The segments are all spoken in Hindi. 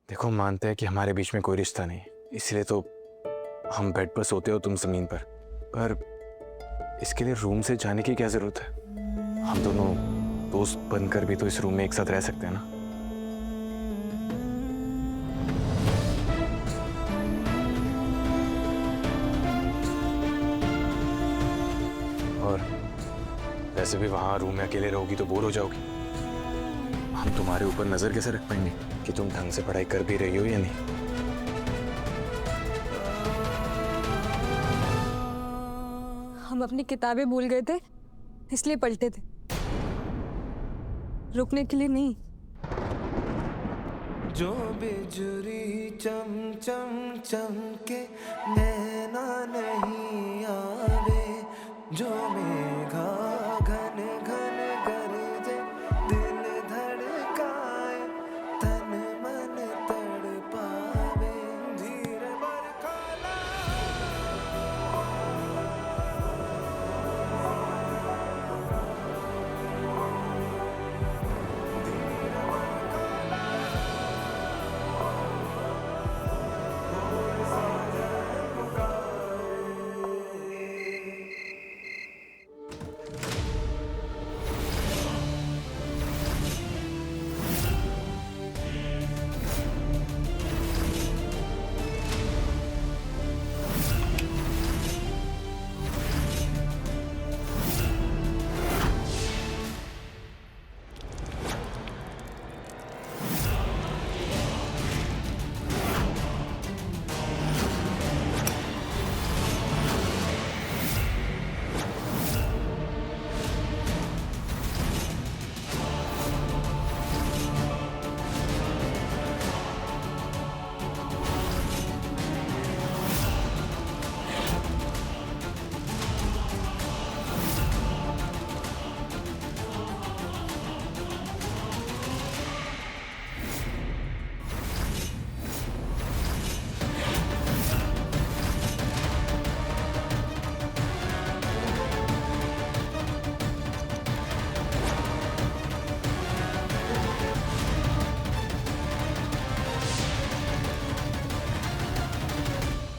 देखो, मानते हैं कि हमारे बीच में कोई रिश्ता नहीं, इसलिए तो हम बेड पर सोते हो, तुम जमीन पर इसके लिए रूम से जाने की क्या जरूरत है? हम दोनों दोस्त बनकर भी तो इस रूम में एक साथ रह सकते हैं ना। और वैसे भी वहां रूम में अकेले रहोगी तो बोर हो जाओगी। हम तुम्हारे ऊपर नजर कैसे रख पाएंगे कि तुम ढंग से पढ़ाई कर भी रही हो या नहीं? हम अपनी किताबें भूल गए थे, इसलिए पलटे थे, रुकने के लिए नहीं। जो बिजुरी चम चम चमके नैना नहीं आवे, जो मेघा घन घन गरजे दिल धड़काए, तन मन तड़पावे, धीर बरखा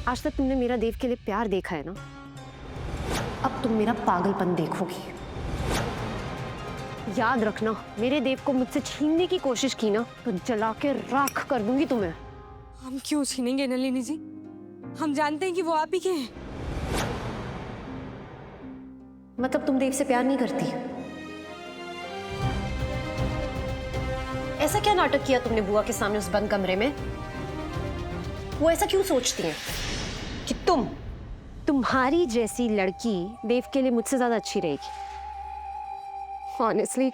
आज तक तुमने मेरा देव के लिए प्यार देखा है ना, अब तुम मेरा पागलपन देखोगी। याद रखना, मेरे देव को मुझसे छीनने की कोशिश की ना तो जला के राख कर दूंगी तुम्हें। हम क्यों छीनेंगे नलिनी जी? हम जानते हैं कि वो आप ही के हैं। मतलब तुम देव से प्यार नहीं करती? ऐसा क्या नाटक किया तुमने बुआ के सामने उस बंद कमरे में? वो ऐसा क्यों सोचती हैं कि तुम्हारी जैसी लड़की देव के लिए मुझसे ज्यादा अच्छी रहेगी? Honestly,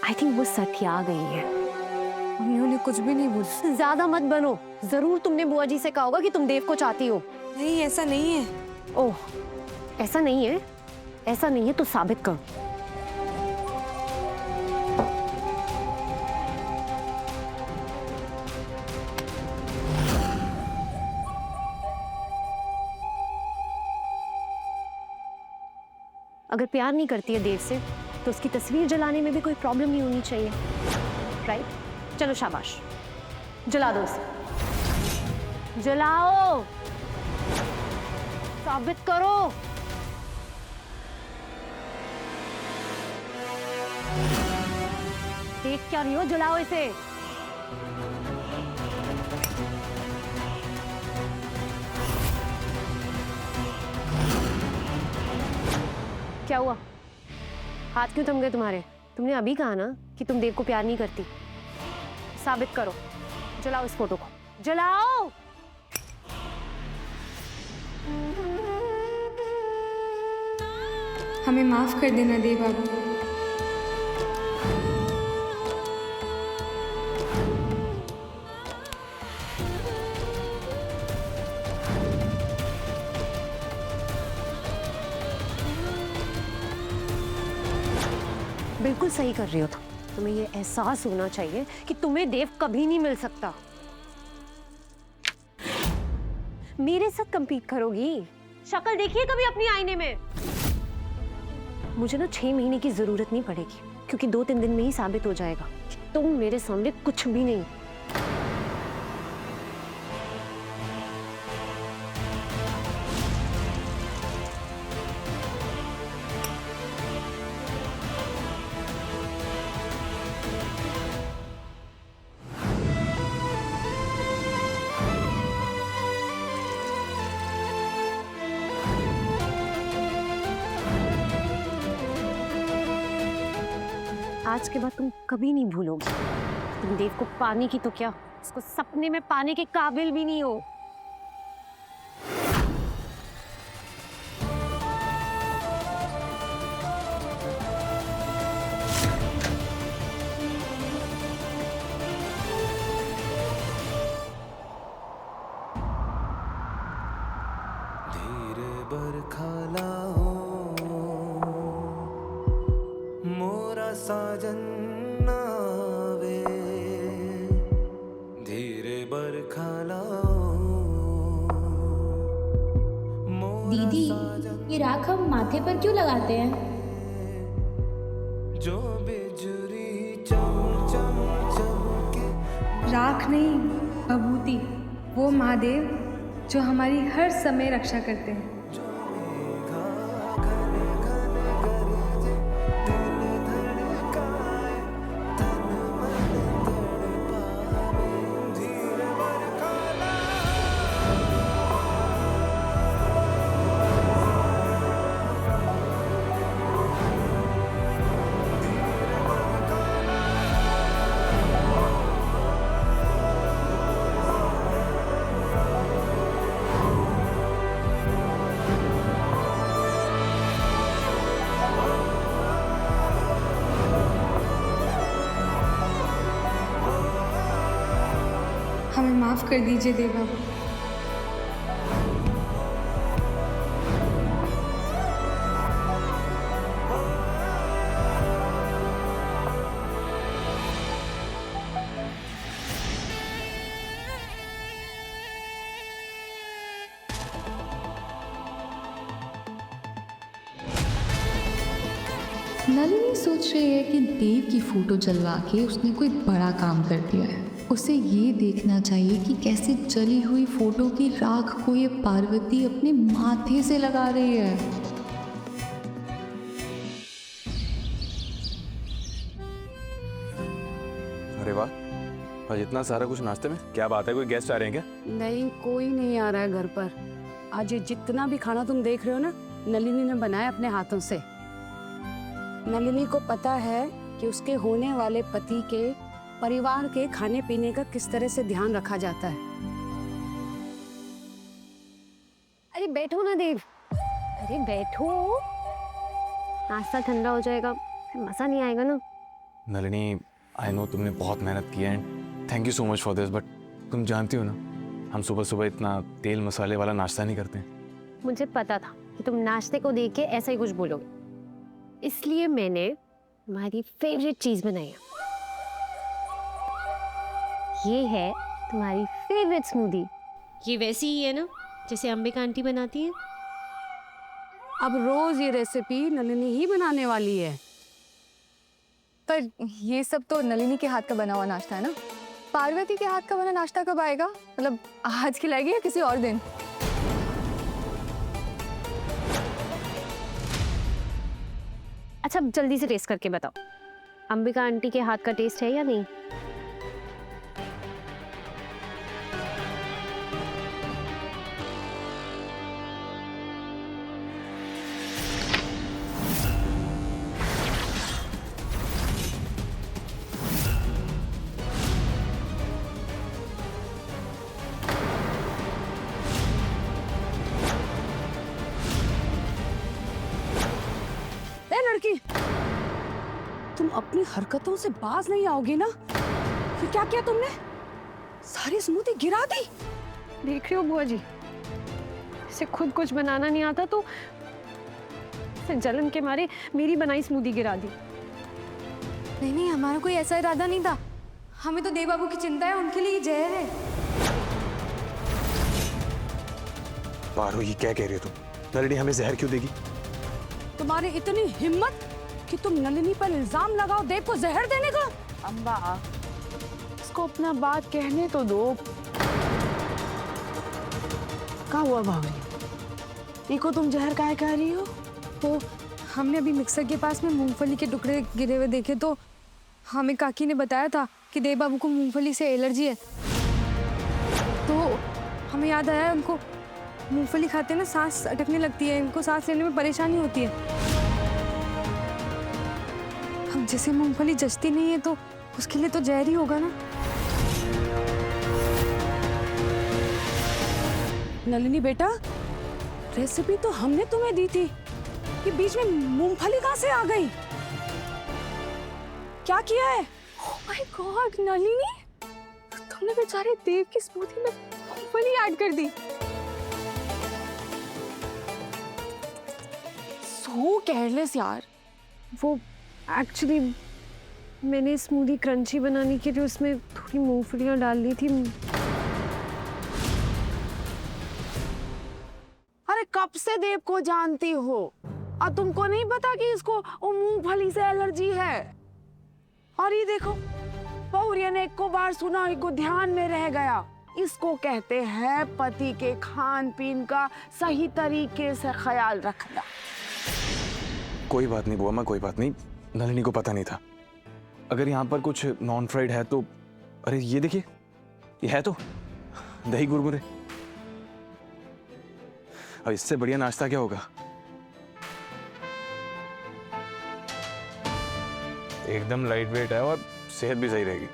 I think वो सठिया गई है। हमने उन्हें कुछ भी नहीं बोला। ज्यादा मत बनो, जरूर तुमने बुआ जी से कहा होगा कि तुम देव को चाहती हो। नहीं, ऐसा नहीं है। ओह, ऐसा नहीं है? ऐसा नहीं है तो साबित करो। अगर प्यार नहीं करती है देव से तो उसकी तस्वीर जलाने में भी कोई प्रॉब्लम नहीं होनी चाहिए, राइट? चलो शाबाश, जला दो उसे, जलाओ, साबित करो। देख क्या रही हो, जलाओ इसे। क्या हुआ? हाथ क्यों थम गए तुम्हारे? तुमने अभी कहा ना कि तुम देव को प्यार नहीं करती। साबित करो, जलाओ इस फोटो को, जलाओ। हमें माफ कर देना देव बाबू। बिल्कुल सही कर रही हो तुम। तुम्हें ये एहसास होना चाहिए कि तुम्हें देव कभी नहीं मिल सकता। मेरे साथ compete करोगी? शक्ल देखिए कभी अपनी आईने में। मुझे ना 6 महीने की जरूरत नहीं पड़ेगी, क्योंकि 2-3 दिन में ही साबित हो जाएगा कि तुम मेरे सामने कुछ भी नहीं। आज के बाद तुम कभी नहीं भूलोगी। तुम देव को पाने की तो क्या, उसको सपने में पाने के काबिल भी नहीं हो। धीरे बरखा लाओ मोरा साजन आवे, धीरे बरखा लाओ मोरा दीदी, ये राख हम माथे पर क्यों लगाते हैं? जो बिजुरी चम चम चमके। राख नहीं, भभूति, वो महादेव जो हमारी हर समय रक्षा करते हैं। हमें माफ कर दीजिए देव बाबू। नलिनी सोच रही है कि देव की फोटो जलवा के उसने कोई बड़ा काम कर दिया है। उसे ये देखना चाहिए कि कैसे जली हुई फोटो की राख को ये पार्वती अपने माथे से लगा रही है। अरे वाह, आज इतना सारा कुछ नाश्ते में। क्या बात है, कोई गेस्ट आ रहे हैं क्या? नहीं, कोई नहीं आ रहा है घर पर। आज ये जितना भी खाना तुम देख रहे हो ना, नलिनी ने बनाया अपने हाथों से। नलिनी को पता है कि उसके होने वाले पति के परिवार के खाने पीने का किस तरह से ध्यान रखा जाता है। अरे बैठो ना देव, अरे बैठो, नाश्ता ठंडा हो जाएगा, फिर मजा नहीं आएगा ना। नलिनी, आई नो तुमने बहुत मेहनत की है and thank you so much for this, but तुम जानती हो ना, हम सुबह सुबह इतना तेल मसाले वाला नाश्ता नहीं करते। मुझे पता था कि तुम नाश्ते को देख के ऐसा ही कुछ बोलोगे, इसलिए मैंने तुम्हारी फेवरेट चीज बनाई है। ये है तुम्हारी फेवरेट स्मूदी। ये वैसी ही है ना जैसे अंबिका आंटी बनाती है। अब रोज ये रेसिपी नलिनी ही बनाने वाली है। पर ये सब तो नलिनी के हाथ का बना हुआ नाश्ता है ना। पार्वती के हाथ का बना नाश्ता कब आएगा? मतलब आज खिलाएगी या किसी और दिन? अच्छा, जल्दी से टेस्ट करके बताओ, अंबिका आंटी के हाथ का टेस्ट है या नहीं? लड़की, तुम अपनी हरकतों से बाज नहीं आओगी ना? फिर क्या किया तुमने? सारी स्मूदी गिरा दी। देख रहे हो बुआ जी, इसे खुद कुछ बनाना नहीं आता तो इसे जलन के मारे मेरी बनाई स्मूदी गिरा दी। नहीं नहीं, हमारा कोई ऐसा इरादा नहीं था। हमें तो देव बाबू की चिंता है, उनके लिए ये जहर है। पारो, ये क्या कह रही हो तुम? नलिनी हमें जहर क्यों देगी? तुम्हारी इतनी हिम्मत कि तुम नलिनी पर इल्जाम लगाओ देव को जहर देने का। अम्बा, इसको अपना बात कहने तो दो। क्या हुआ भाभी? इको तुम जहर काहे कह रही हो? तो हमने अभी मिक्सर के पास में मूंगफली के टुकड़े गिरे हुए देखे तो हमें काकी ने बताया था कि देव बाबू को मूंगफली से एलर्जी है। तो हमें याद आया, उनको मूंगफली खाते ना सांस अटकने लगती है, इनको सांस लेने में परेशानी होती है। जिसे मूंगफली जचती नहीं है तो उसके लिए तो जहर ही होगा ना। नलिनी बेटा, रेसिपी तो हमने तुम्हें दी थी, कि बीच में मूंगफली कहाँ से आ गई? क्या किया है? ओह माय गॉड नलिनी, तुमने बेचारे देव की स्मूदी में मूंगफली ऐड कर दी। सो केयरलेस यार। वो एक्चुअली मैंने स्मूदी क्रंची बनाने के लिए उसमें थोड़ी मूंगफलियां डाल दी थी। अरे कब से देव को जानती हो और तुमको नहीं पता कि इसको वो मूंगफली से एलर्जी है? और ये देखो, पौरिया ने एक को बार सुना, एक को ध्यान में रह गया। इसको कहते हैं पति के खान पीन का सही तरीके से ख्याल रखना। कोई बात नहीं बुआ माँ, कोई बात नहीं। नलिनी को पता नहीं था। अगर यहाँ पर कुछ नॉन फ्राइड है तो, अरे ये देखिए, ये है तो दही गुरमुरे। अब इससे बढ़िया नाश्ता क्या होगा? एकदम लाइट वेट है और सेहत भी सही रहेगी।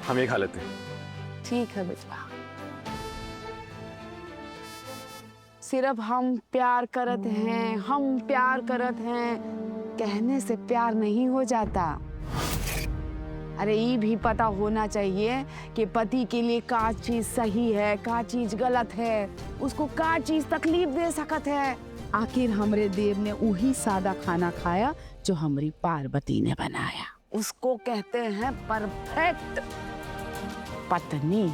हम ये खा लेते हैं। ठीक है बेटा, सिर्फ हम प्यार करत हैं, हम प्यार करत हैं कहने से प्यार नहीं हो जाता। अरे ये भी पता होना चाहिए कि पति के लिए का चीज सही है, का चीज गलत है, उसको का चीज तकलीफ दे सकत है। आखिर हमरे देव ने वही सादा खाना खाया जो हमारी पार्वती ने बनाया। उसको कहते हैं परफेक्ट पत्नी।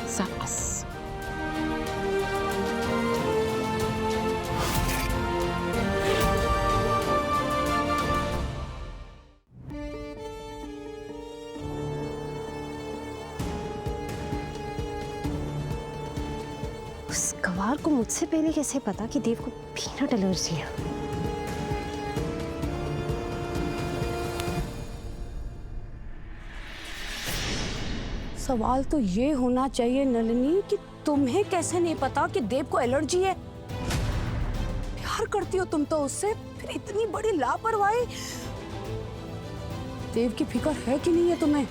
सास। उस गवार को मुझसे पहले कैसे पता कि देव को पीनट एलर्जी है? सवाल तो ये होना चाहिए नलिनी कि तुम्हें कैसे नहीं पता कि देव को एलर्जी है? प्यार करती हो तुम तो उससे, फिर इतनी बड़ी लापरवाही। देव की फिक्र है कि नहीं है तुम्हें?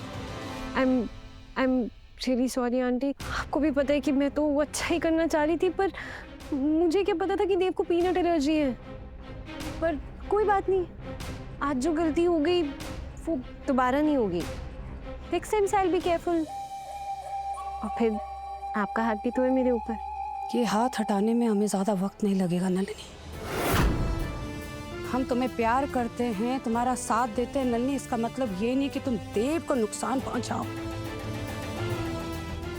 I am really sorry aunty. आपको भी पता है कि मैं तो वो अच्छा ही करना चाह रही थी, पर मुझे क्या पता था कि देव को पीनट एलर्जी है। पर कोई बात नहीं, आज जो गलती हो गई वो दोबारा नहीं होगी। Next time I will be careful. और फिर आपका हाथ भी तो है मेरे ऊपर। ये हाथ हटाने में हमें ज्यादा वक्त नहीं लगेगा नलिनी। हम तुम्हें प्यार करते हैं, तुम्हारा साथ देते हैं नलिनी, इसका मतलब ये नहीं कि तुम देव को नुकसान पहुंचाओ।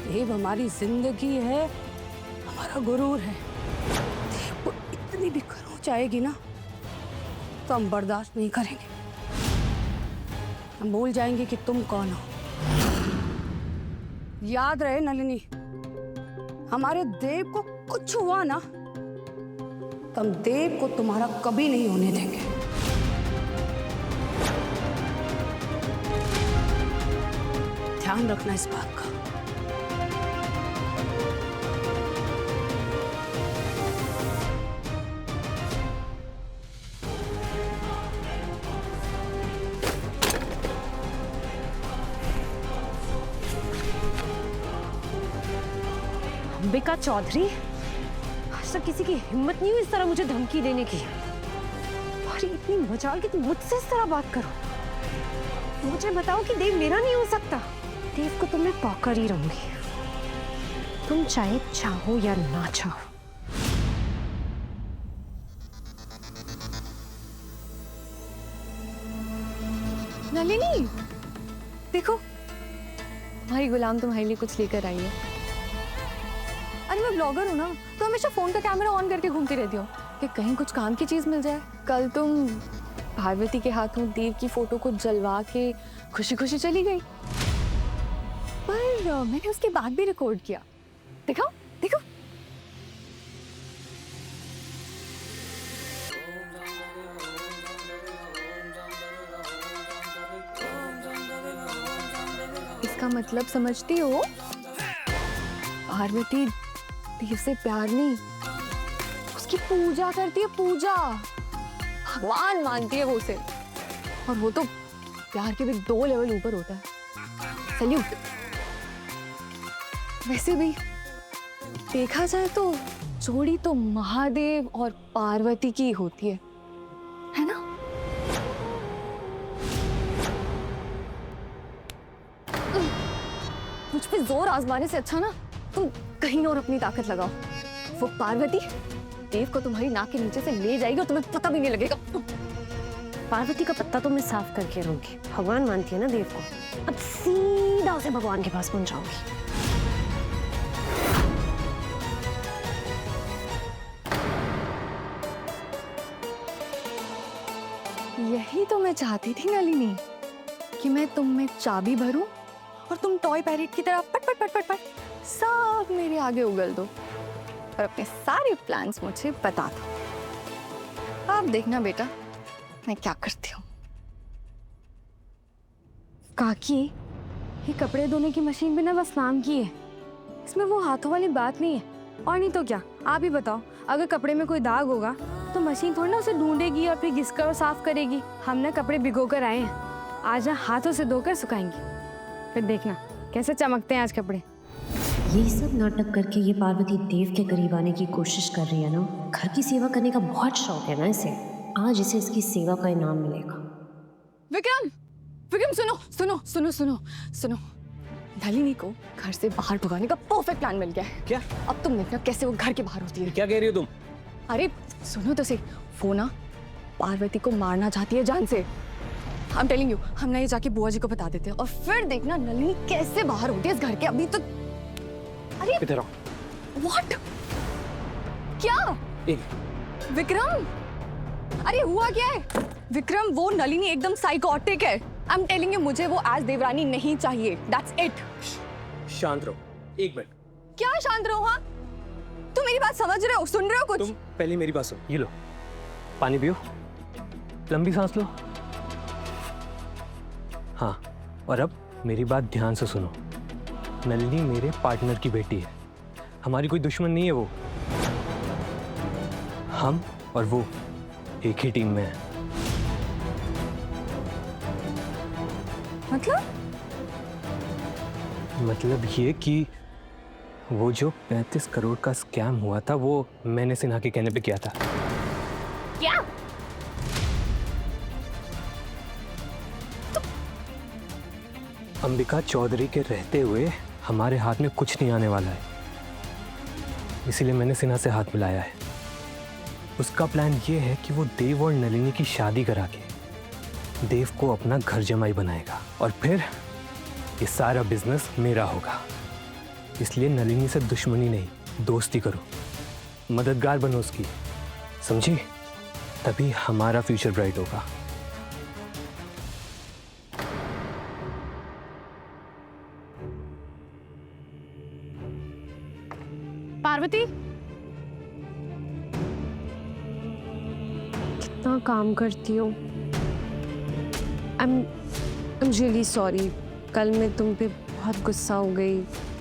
देव हमारी जिंदगी है, हमारा गुरूर है। देव को इतनी भी खरोंच आएगी ना तो हम बर्दाश्त नहीं करेंगे। हम भूल जाएंगे कि तुम कौन हो। याद रहे नलिनी, हमारे देव को कुछ हुआ ना तो हम देव को तुम्हारा कभी नहीं होने देंगे। ध्यान रखना इस बात का। अंबिका चौधरी, आज तक किसी की हिम्मत नहीं हुई इस तरह मुझे धमकी देने की। और इतनी मजाल कि तुम मुझसे इस तरह बात करो। मुझे बताओ कि देव मेरा नहीं हो सकता। देव को तो मैं पकड़ ही रहूंगी, तुम चाहे चाहो या ना चाहो। नलिनी देखो, हमारी गुलाम तुम्हारे लिए कुछ लेकर आई है। अरे मैं ब्लॉगर हूँ ना, तो हमेशा फोन का कैमरा ऑन करके घूमती रहती हूँ कि कहीं कुछ काम की चीज मिल जाए। कल तुम पार्वती के हाथों देव की फोटो को जलवा के खुशी खुशी चली गई, पर मैंने उसके बाद भी रिकॉर्ड किया। दिखाओ देखो। इसका मतलब समझती हो? पार्वती देव से प्यार नहीं, उसकी पूजा करती है, पूजा। भगवान मानती है वो उसे, और वो तो प्यार के भी 2 लेवल ऊपर होता है। सैल्यूट। वैसे भी देखा जाए तो जोड़ी तो महादेव और पार्वती की होती है ना? मुझ पे जोर आजमाने से अच्छा ना तुम कहीं और अपनी ताकत लगाओ। वो पार्वती देव को तुम्हारी नाक के नीचे से ले जाएगी और तुम्हें पता भी नहीं लगेगा। पार्वती का पत्ता तो मैं साफ करके रहूंगी। भगवान मानती है ना देव को, अब सीधा उसे भगवान के पास पहुंचाऊंगी। यही तो मैं चाहती थी नलिनी, कि मैं तुम में चाबी भरूं और तुम टॉय पैरेट की तरह पट पट पट पट पट सब मेरे आगे उगल दो और अपने सारे प्लान्स मुझे बता दो। अब देखना बेटा मैं क्या करती हूँ। काकी, ये कपड़े धोने की मशीन बिना बस नाम की है, इसमें वो हाथों वाली बात नहीं है। और नहीं तो क्या, आप ही बताओ, अगर कपड़े में कोई दाग होगा तो मशीन थोड़ी ना उसे ढूंढेगी और फिर घिसकर और साफ करेगी। हम ना कपड़े भिगो कर आए हैं, आज ना हाथों से धोकर सुखाएंगे, फिर देखना कैसे चमकते हैं आज कपड़े। ये सब नाटक करके ये पार्वती देव के करीब आने की कोशिश कर रही है ना। घर की सेवा करने का बहुत शौक है ना इसे। आज इसे इसकी सेवा का इनाम मिलेगा। विक्रम, विक्रम सुनो सुनो सुनो सुनो सुनो, नलिनी को घर से बाहर भगाने का परफेक्ट प्लान मिल गया है। क्या? अब तुम देखना कैसे वो घर के बाहर होती है। क्या कह रही हो तुम? अरे सुनो तो सही, वो ना पार्वती को मारना चाहती है जान से। I'm telling you, हम ना ये जाके बुआ जी को बता देते हैं और फिर देखना नलिनी कैसे बाहर होती है इस घर के। अभी तो अरे इधर आओ। What? क्या? विक्रम, अरे हुआ क्या है? विक्रम, वो नलिनी एकदम साइकोटिक है। I'm telling you, मुझे वो आज देवरानी नहीं चाहिए। That's it. शांत रहो, 1 मिनट। क्या शांत रहो? हाँ, तुम मेरी बात समझ रहे हो, सुन रहे हो कुछ? तुम पहले मेरी बात सुनो। ये लो, पानी पियो, लंबी सांस लो। हाँ, और अब मेरी बात ध्यान से सुनो। नलिनी मेरे पार्टनर की बेटी है, हमारी कोई दुश्मन नहीं है वो। हम और वो एक ही टीम में है। मतलब ये कि वो जो 35 करोड़ का स्कैम हुआ था वो मैंने सिन्हा के कहने पे किया था। क्या? अंबिका चौधरी के रहते हुए हमारे हाथ में कुछ नहीं आने वाला है, इसीलिए मैंने सिन्हा से हाथ मिलाया है। उसका प्लान ये है कि वो देव और नलिनी की शादी करा के देव को अपना घर जमाई बनाएगा और फिर ये सारा बिजनेस मेरा होगा। इसलिए नलिनी से दुश्मनी नहीं, दोस्ती करो, मददगार बनो उसकी, समझी? तभी हमारा फ्यूचर ब्राइट होगा। पार्वती, कितना काम करती हो। I'm really sorry। कल मैं तुम पे बहुत गुस्सा हो गई,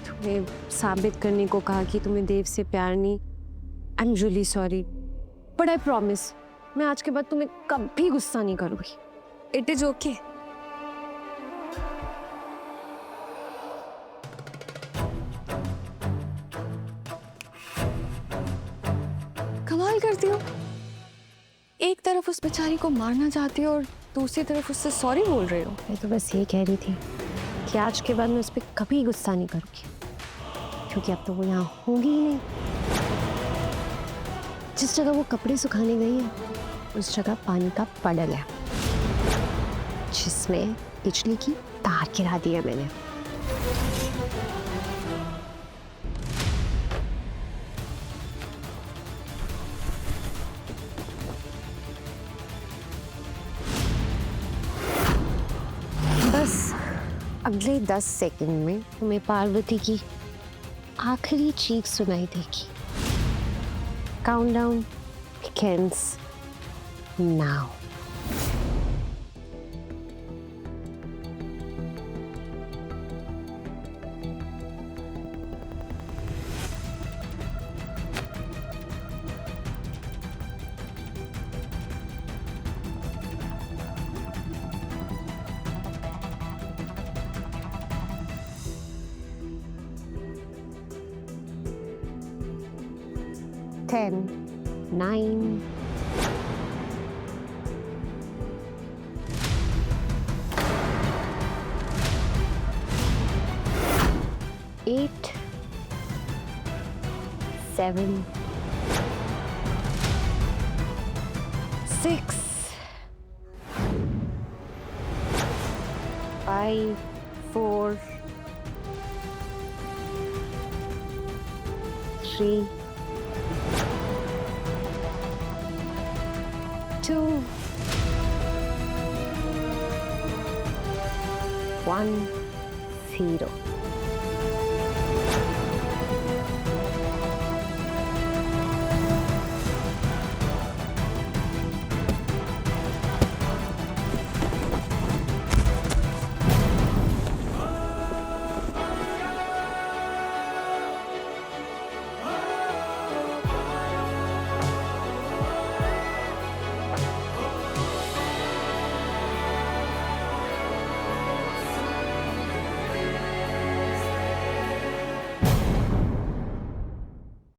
तुम्हें साबित करने को कहा कि तुम्हें देव से प्यार नहीं। I'm really sorry, but I promise मैं आज के बाद तुम्हें कभी गुस्सा नहीं करूँगी। It is okay. कमाल करती हो, एक तरफ उस बेचारी को मारना चाहती हो और दूसरी तरफ उससे सॉरी बोल रहे हो। मैं तो बस ये कह रही थी कि आज के बाद मैं उस पर कभी गुस्सा नहीं करूँगी, क्योंकि अब तो वो यहाँ होगी ही नहीं। जिस जगह वो कपड़े सुखाने गई है उस जगह पानी का पडल है जिसमें बिजली की तार गिरा दी है मैंने। बस अगले 10 सेकंड में तुम्हें पार्वती की आखिरी चीख सुनाई देगी। Countdown begins now। 10, 9, 8, 7, 6, 5, 4, 3, 2, 1, 0.